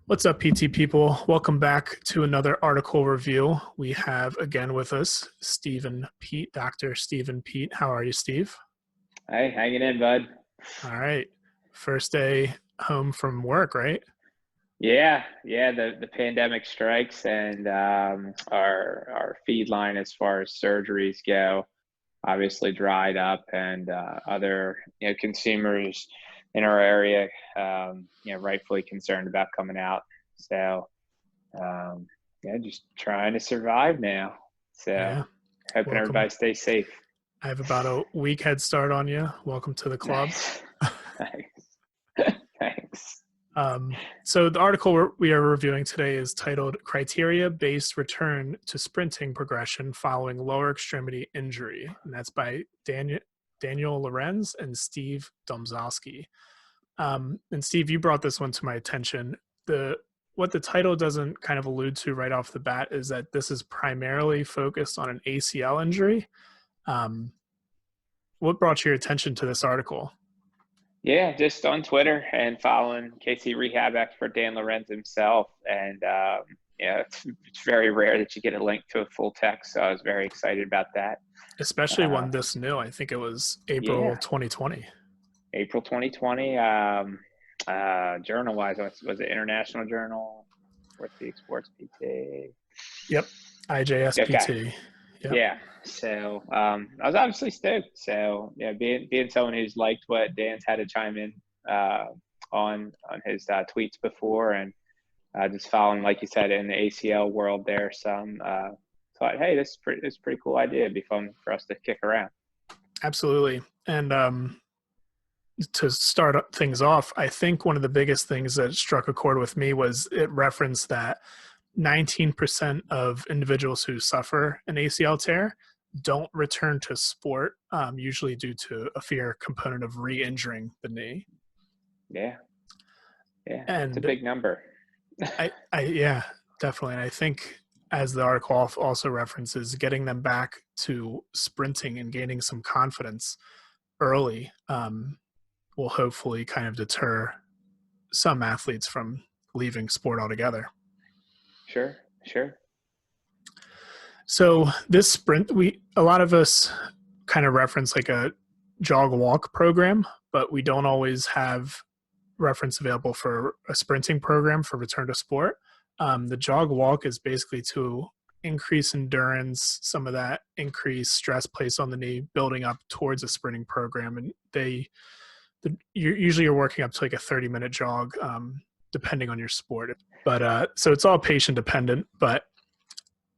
What's up, PT people? Welcome back to another article review. We have again with us Stephen Peet, Dr. Stephen Peet. How are you, Steve? Hey, hanging in, bud. All right. First day home from work, right? Yeah. The pandemic strikes, and our feed line as far as surgeries go, obviously dried up, and other consumers in our area, rightfully concerned about coming out. So just trying to survive now. So Yeah. hoping Welcome. everybody stays safe. I have about a week head start on you. Welcome to the club. Nice. Thanks. Thanks. So the article we are reviewing today is titled Criteria-Based Return to Sprinting Progression Following Lower Extremity Injury. And that's by Daniel Lorenz and Steve Domzalski. And Steve, you brought this one to my attention. What the title doesn't kind of allude to right off the bat is that this is primarily focused on an ACL injury. What brought your attention to this article? Yeah, just on Twitter and following KC rehab expert Dan Lorenz himself. And it's very rare that you get a link to a full text. So I was very excited about that. Especially one this new. I think it was April 2020. April 2020. Journal-wise, was it International Journal? Orthopedic Sports PT? Yep, IJSPT. Okay. Yep. Yeah. So I was obviously stoked. So being someone who's liked what Dan's had to chime in on his tweets before, and just following, like you said, in the ACL world there, some thought, hey, this is a pretty cool idea. It'd be fun for us to kick around. Absolutely. And to start things off, I think one of the biggest things that struck a chord with me was it referenced that 19% of individuals who suffer an ACL tear don't return to sport, usually due to a fear component of re-injuring the knee. Yeah, and it's a big number. Yeah, definitely. And I think, as the article also references, getting them back to sprinting and gaining some confidence early will hopefully kind of deter some athletes from leaving sport altogether. Sure. So this sprint, a lot of us kind of reference like a jog walk program, but we don't always have reference available for a sprinting program for return to sport. The jog walk is basically to increase endurance, some of that increased stress placed on the knee, building up towards a sprinting program. And usually you're working up to like a 30-minute jog, depending on your sport. But so it's all patient dependent, but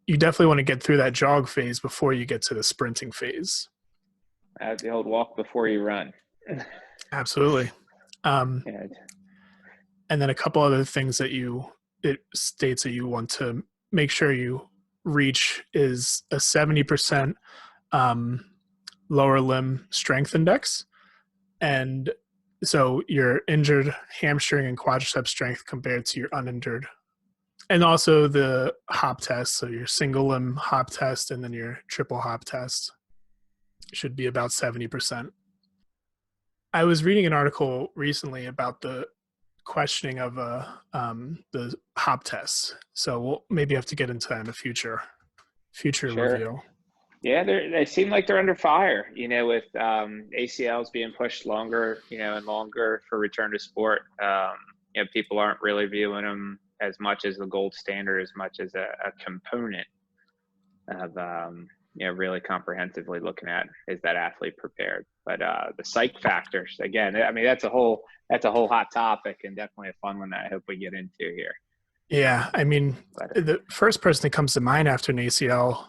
you definitely want to get through that jog phase before you get to the sprinting phase. The old walk before you run. Absolutely. And then a couple other things that it states that you want to make sure you reach is a 70% lower limb strength index. And so your injured hamstring and quadricep strength compared to your uninjured. And also the hop test, so your single limb hop test and then your triple hop test should be about 70%. I was reading an article recently about the questioning of the hop tests, so we'll maybe have to get into that in a future review. Yeah, they seem like they're under fire, with ACLs being pushed longer, and longer for return to sport. People aren't really viewing them as much as the gold standard, as much as a component of, really comprehensively looking at, is that athlete prepared? But the psych factors, again, I mean, that's a whole hot topic, and definitely a fun one that I hope we get into here. Yeah, I mean, the first person that comes to mind after an ACL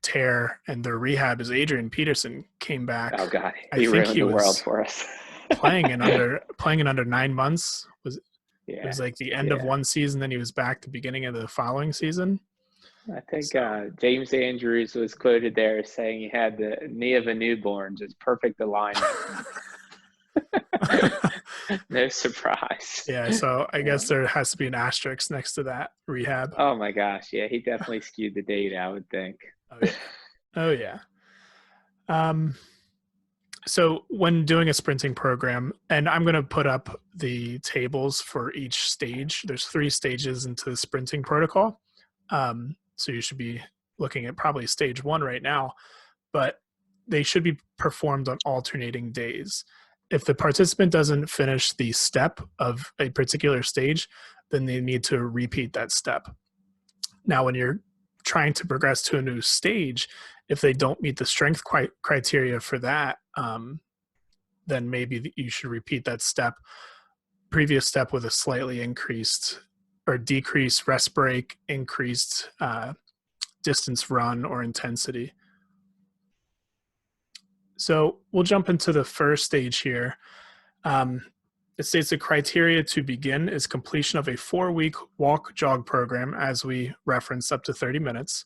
tear and their rehab is Adrian Peterson. Came back. Oh God, he ruined the world for us. playing in under 9 months. It was like the end of one season, then he was back the beginning of the following season. I think James Andrews was quoted there saying he had the knee of a newborn, just perfect alignment. No surprise. Yeah, so I guess there has to be an asterisk next to that rehab. Oh my gosh, yeah, he definitely skewed the data, I would think. Oh yeah. So when doing a sprinting program, and I'm going to put up the tables for each stage. There's 3 stages into the sprinting protocol. So you should be looking at probably stage 1 right now, but they should be performed on alternating days. If the participant doesn't finish the step of a particular stage, then they need to repeat that step. Now, when you're trying to progress to a new stage, if they don't meet the strength criteria for that, then maybe you should repeat that previous step with a slightly increased or decreased rest break, increased distance run or intensity. So we'll jump into the first stage here. It states the criteria to begin is completion of a 4-week walk-jog program, as we referenced, up to 30 minutes.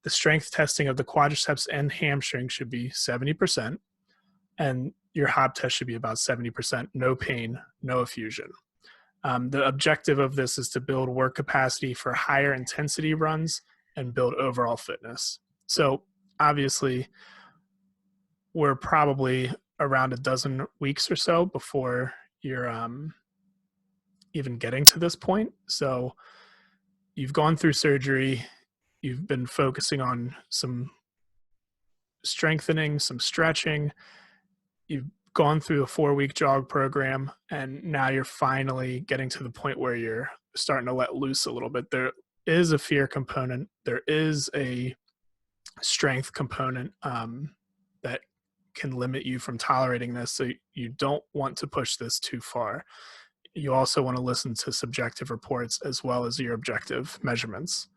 The strength testing of the quadriceps and hamstring should be 70%, and your hop test should be about 70%, no pain, no effusion. The objective of this is to build work capacity for higher intensity runs and build overall fitness. So obviously, we're probably around a dozen weeks or so before you're even getting to this point. So you've gone through surgery, you've been focusing on some strengthening, some stretching, you've gone through a 4-week jog program, and now you're finally getting to the point where you're starting to let loose a little bit. There is a fear component, there is a strength component that can limit you from tolerating this. So you don't want to push this too far. You also want to listen to subjective reports as well as your objective measurements.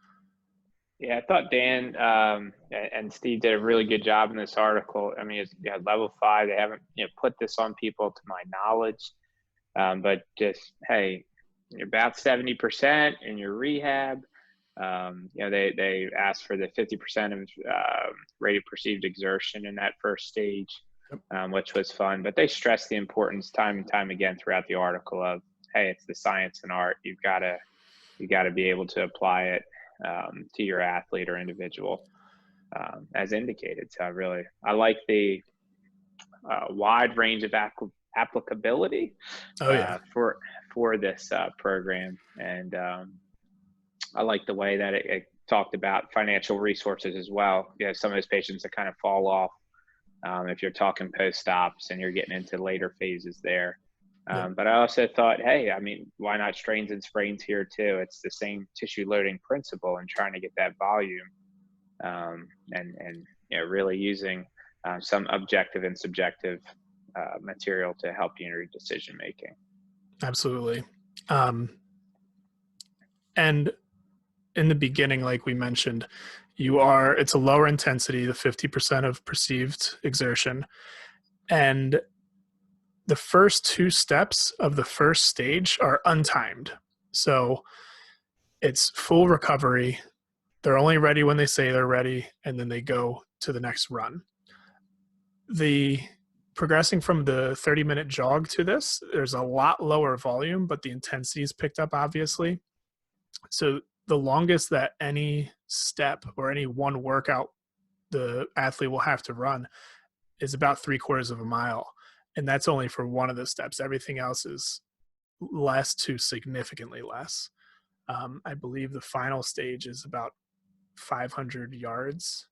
Yeah, I thought Dan and Steve did a really good job in this article. I mean, it's level 5. They haven't put this on people to my knowledge, but just, hey, you're about 70% in your rehab. They asked for the 50% of rated perceived exertion in that first stage, which was fun. But they stressed the importance time and time again throughout the article of, hey, it's the science and art. You got to be able to apply it to your athlete or individual as indicated. So I like the wide range of applicability for this program, and I like the way that it talked about financial resources as well. Some of those patients that kind of fall off if you're talking post-ops and you're getting into later phases there. But I also thought, hey, I mean, why not strains and sprains here too? It's the same tissue loading principle and trying to get that volume, and really using some objective and subjective material to help you in your decision making. Absolutely. And in the beginning, like we mentioned, it's a lower intensity, the 50% of perceived exertion, and the first 2 steps of the first stage are untimed. So it's full recovery. They're only ready when they say they're ready, and then they go to the next run. The progressing from the 30-minute jog to this, there's a lot lower volume, but the intensity is picked up, obviously. So the longest that any step or any one workout the athlete will have to run is about 3/4 of a mile. And that's only for one of the steps. Everything else is less to significantly less. I believe the final stage is about 500 yards,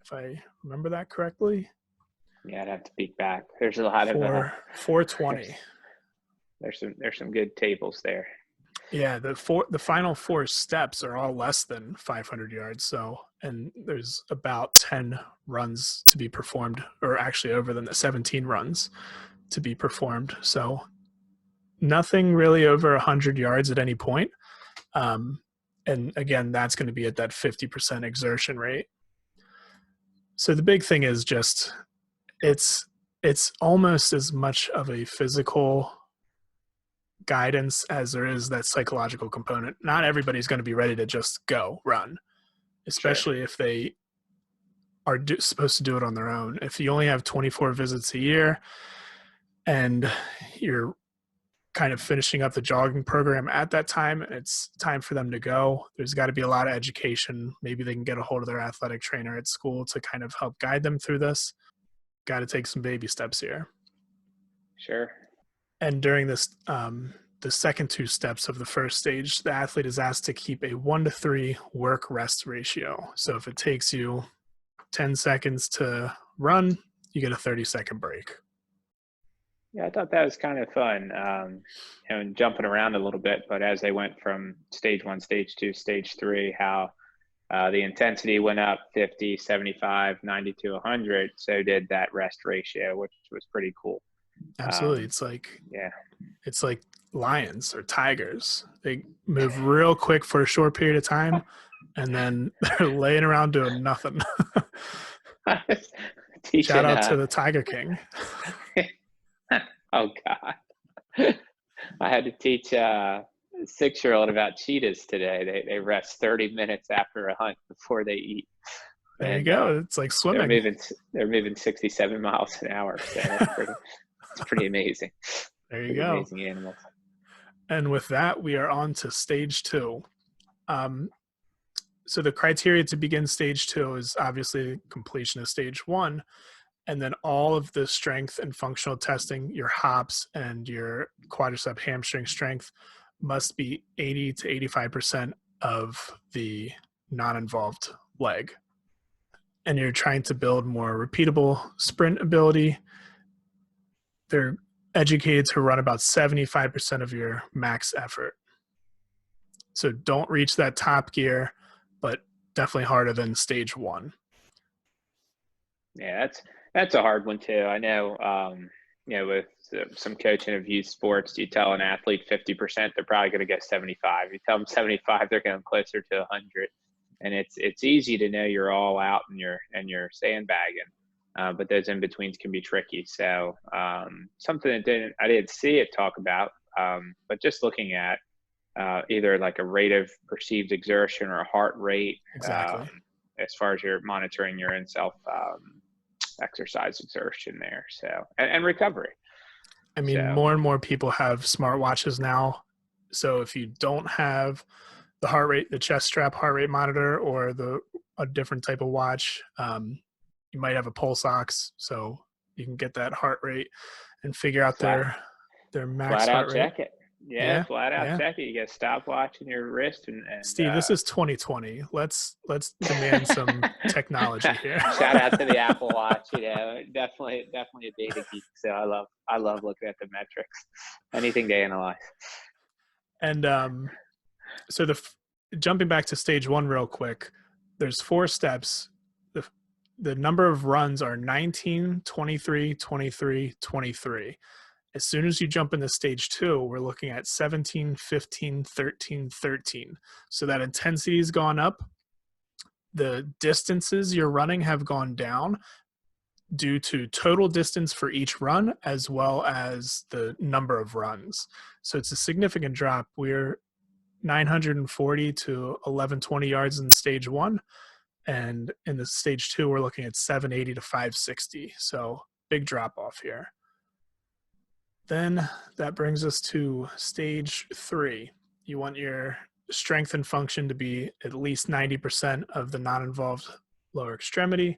if I remember that correctly. Yeah, I'd have to peek back. There's a lot of 420. There's some good tables there. Yeah, the final 4 steps are all less than 500 yards. So, and there's about 10 runs to be performed, or actually over the 17 runs to be performed. So nothing really over 100 yards at any point. And again, that's going to be at that 50% exertion rate. So the big thing is just, it's almost as much of a physical guidance as there is that psychological component. Not everybody's going to be ready to just go run, especially if they are supposed to do it on their own. If you only have 24 visits a year and you're kind of finishing up the jogging program at that time, it's time for them to go. There's got to be a lot of education. Maybe they can get a hold of their athletic trainer at school to kind of help guide them through this. got to take some baby steps here. Sure. And during this, the second 2 steps of the first stage, the athlete is asked to keep a 1-to-3 work-rest ratio. So if it takes you 10 seconds to run, you get a 30-second break. Yeah, I thought that was kind of fun, and jumping around a little bit. But as they went from stage 1, stage 2, stage 3, how the intensity went up 50, 75, 90 to 100. So did that rest ratio, which was pretty cool. Absolutely. It's like lions or tigers. They move real quick for a short period of time, and then they're laying around doing nothing. Shout out to the Tiger King. Oh God. I had to teach a 6-year-old about cheetahs today. They rest 30 minutes after a hunt before they eat. There you go. It's like swimming. They're moving 67 miles an hour. So it's pretty amazing. There you go. Amazing animals. And with that, we are on to stage 2. So the criteria to begin stage 2 is obviously completion of stage 1. And then all of the strength and functional testing, your hops and your quadricep hamstring strength must be 80 to 85% of the non-involved leg. And you're trying to build more repeatable sprint ability. They're educated to run about 75% of your max effort. So don't reach that top gear, but definitely harder than stage 1. Yeah, that's a hard one too. I know, with some coaching of youth sports, you tell an athlete 50%, they're probably going to get 75. You tell them 75, they're going closer to 100. And it's easy to know you're all out and you're sandbagging, but those in betweens can be tricky. So something that I didn't see it talk about, but just looking at either like a rate of perceived exertion or a heart rate, exactly, as far as you're monitoring your own self exercise exertion there. So and recovery. I mean, more and more people have smartwatches now. So if you don't have the heart rate, the chest strap heart rate monitor, or a different type of watch, you might have a pulse ox, so you can get that heart rate and figure out their max flat heart out rate. Check it. Yeah, flat out check it. You get a stopwatch in your wrist and Steve, this is 2020. Let's demand some technology here. Shout out to the Apple Watch. Definitely a data geek. So I love looking at the metrics. Anything to analyze. And so jumping back to stage 1 real quick, there's 4 steps. The number of runs are 19, 23, 23, 23. As soon as you jump into stage 2, we're looking at 17, 15, 13, 13. So that intensity has gone up. The distances you're running have gone down due to total distance for each run, as well as the number of runs. So it's a significant drop. We're 940 to 1120 yards in stage 1. And in the stage 2, we're looking at 780 to 560. So big drop off here. Then that brings us to stage 3. You want your strength and function to be at least 90% of the non-involved lower extremity.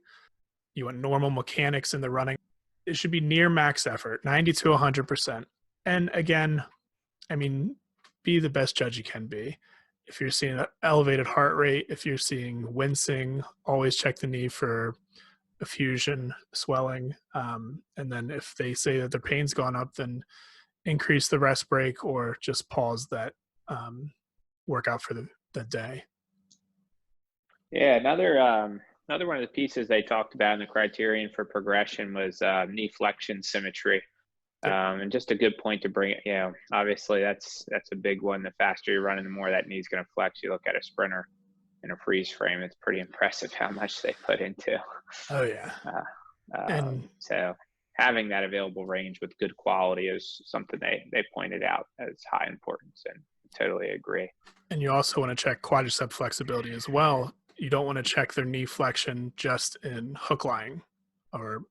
You want normal mechanics in the running. It should be near max effort, 90 to 100%. And again, I mean, be the best judge you can be. If you're seeing an elevated heart rate, if you're seeing wincing, always check the knee for effusion, swelling. And then if they say that their pain's gone up, then increase the rest break or just pause that workout for the day. Yeah, another one of the pieces they talked about in the criterion for progression was knee flexion symmetry. And just a good point to bring it. Obviously that's a big one. The faster you're running, the more that knee's going to flex. You look at a sprinter in a freeze frame, it's pretty impressive how much they put into. Oh yeah. And so having that available range with good quality is something they pointed out as high importance, and totally agree. And you also want to check quadricep flexibility as well. You don't want to check their knee flexion just in hook lying or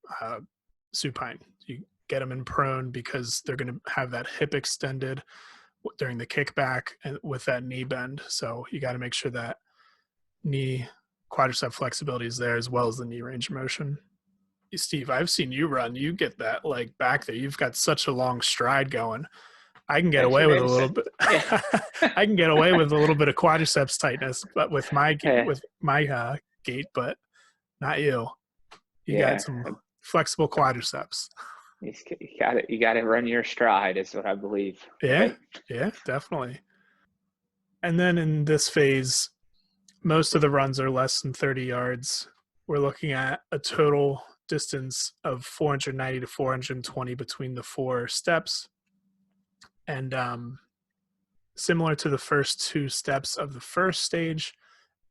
supine. You get them in prone because they're going to have that hip extended during the kickback and with that knee bend. So you got to make sure that knee quadricep flexibility is there as well as the knee range of motion. Steve, I've seen you run. You get that leg back there. You've got such a long stride going. I can get Thanks for away with a little noticing. bit. Yeah. I can get away with a little bit of quadriceps tightness, but with my Yeah. gait, but not you. You got Yeah. some flexible quadriceps. You got to run your stride is what I believe. Yeah, Right. yeah, definitely. And then in this phase, most of the runs are less than 30 yards. We're looking at a total distance of 490 to 420 between the 4 steps. And similar to the first 2 steps of the first stage,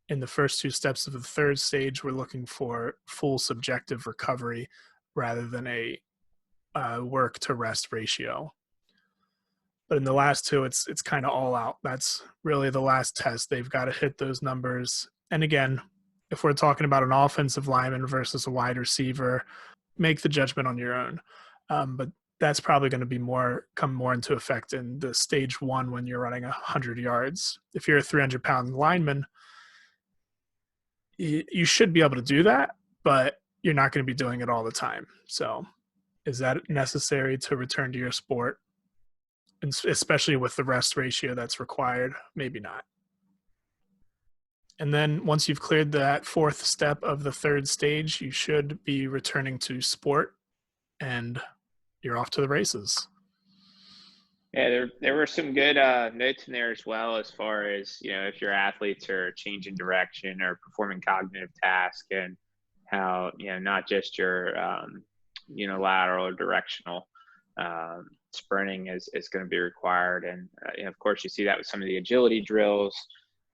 in the first 2 steps of the third stage, we're looking for full subjective recovery rather than a work to rest ratio. But in the last 2, it's kind of all out. That's really the last test. They've got to hit those numbers. And again, if we're talking about an offensive lineman versus a wide receiver, make the judgment on your own. But that's probably going to come more into effect in the stage 1 when you're running 100 yards. If you're a 300-pound lineman, you should be able to do that, but you're not going to be doing it all the time. So is that necessary to return to your sport? And especially with the rest ratio that's required, maybe not. And then once you've cleared that 4th step of the 3rd stage, you should be returning to sport and you're off to the races. Yeah, there were some good notes in there as well, as far as, if your athletes are changing direction or performing cognitive tasks, and how, not just your unilateral or directional sprinting is going to be required. And of course, you see that with some of the agility drills,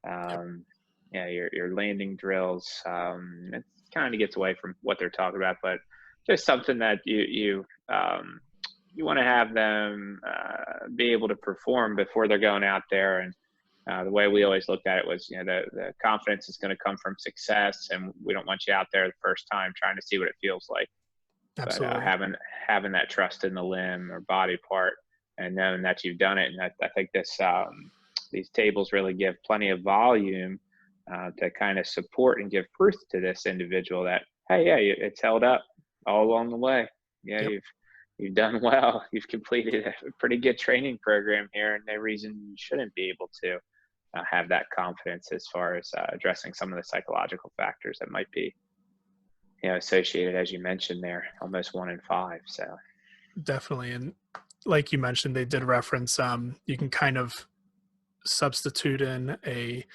your landing drills. It kind of gets away from what they're talking about, but just something that you want to have them be able to perform before they're going out there. And the way we always looked at it was, the confidence is going to come from success, and we don't want you out there the first time trying to see what it feels like. Absolutely. But having that trust in the limb or body part, and knowing that you've done it. And I think these tables really give plenty of volume to kind of support and give proof to this individual that, hey, yeah, it's held up all along the way. Yeah, Yep. You've done well. You've completed a pretty good training program here, and no reason you shouldn't be able to have that confidence as far as addressing some of the psychological factors that might be, associated, as you mentioned there, almost 1 in 5. So Definitely. And like you mentioned, they did reference you can kind of substitute in a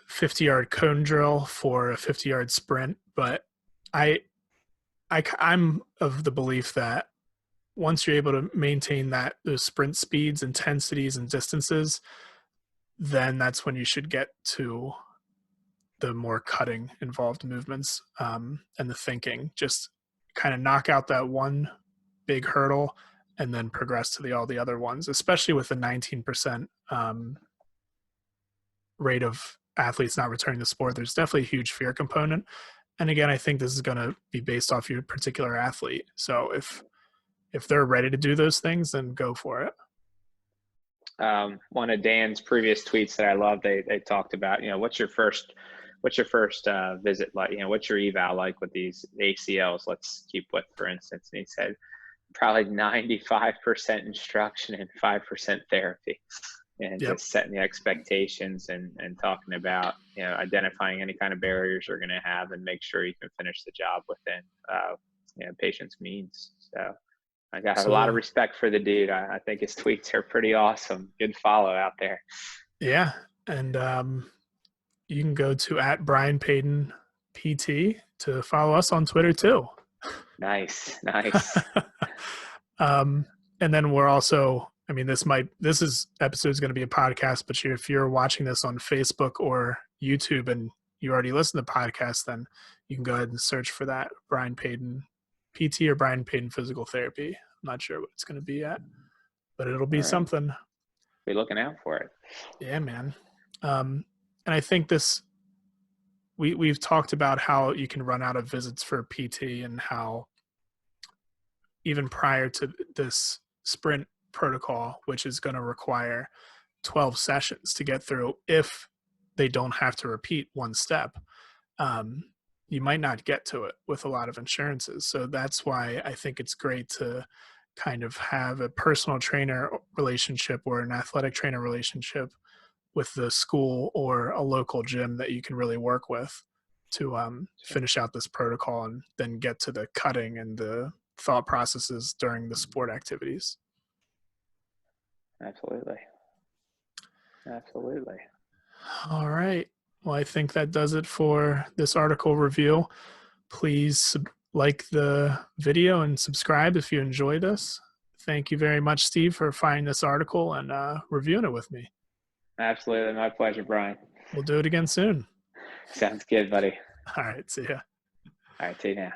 50-yard cone drill for a 50-yard sprint, but I'm of the belief that once you're able to maintain those sprint speeds, intensities, and distances, then that's when you should get to the more cutting involved movements and the thinking. Just kind of knock out that one big hurdle and then progress to all the other ones, especially with the 19% rate of athletes not returning to sport. There's definitely a huge fear component. And again, I think this is going to be based off your particular athlete. So if they're ready to do those things, then go for it. One of Dan's previous tweets that I love, they talked about, what's your first visit like? What's your eval like with these ACLs? Let's keep with, for instance. And he said, probably 95% instruction and 5% therapy. And Yep. just setting the expectations and talking about, identifying any kind of barriers you're going to have, and make sure you can finish the job within, patient's means. So I got a lot of respect for the dude. I think his tweets are pretty awesome. Good follow out there. Yeah. And you can go to @Brian Payton PT to follow us on Twitter too. Nice. And then we're also, this episode is going to be a podcast, but if you're watching this on Facebook or YouTube and you already listen to the podcast, then you can go ahead and search for that Brian Payton PT or Brian Payton Physical Therapy. I'm not sure what it's going to be at, but it'll be something. Be looking out for it. Yeah, man. And I think we've talked about how you can run out of visits for PT, and how even prior to this sprint protocol, which is going to require 12 sessions to get through if they don't have to repeat one step. you might not get to it with a lot of insurances. So that's why I think it's great to kind of have a personal trainer relationship or an athletic trainer relationship with the school or a local gym that you can really work with to Sure. finish out this protocol and then get to the cutting and the thought processes during the sport activities. Absolutely. Absolutely. All right. Well, I think that does it for this article review. Please like the video and subscribe if you enjoyed us. Thank you very much, Steve, for finding this article and reviewing it with me. Absolutely. My pleasure, Brian. We'll do it again soon. Sounds good, buddy. All right. See ya. All right. See you now.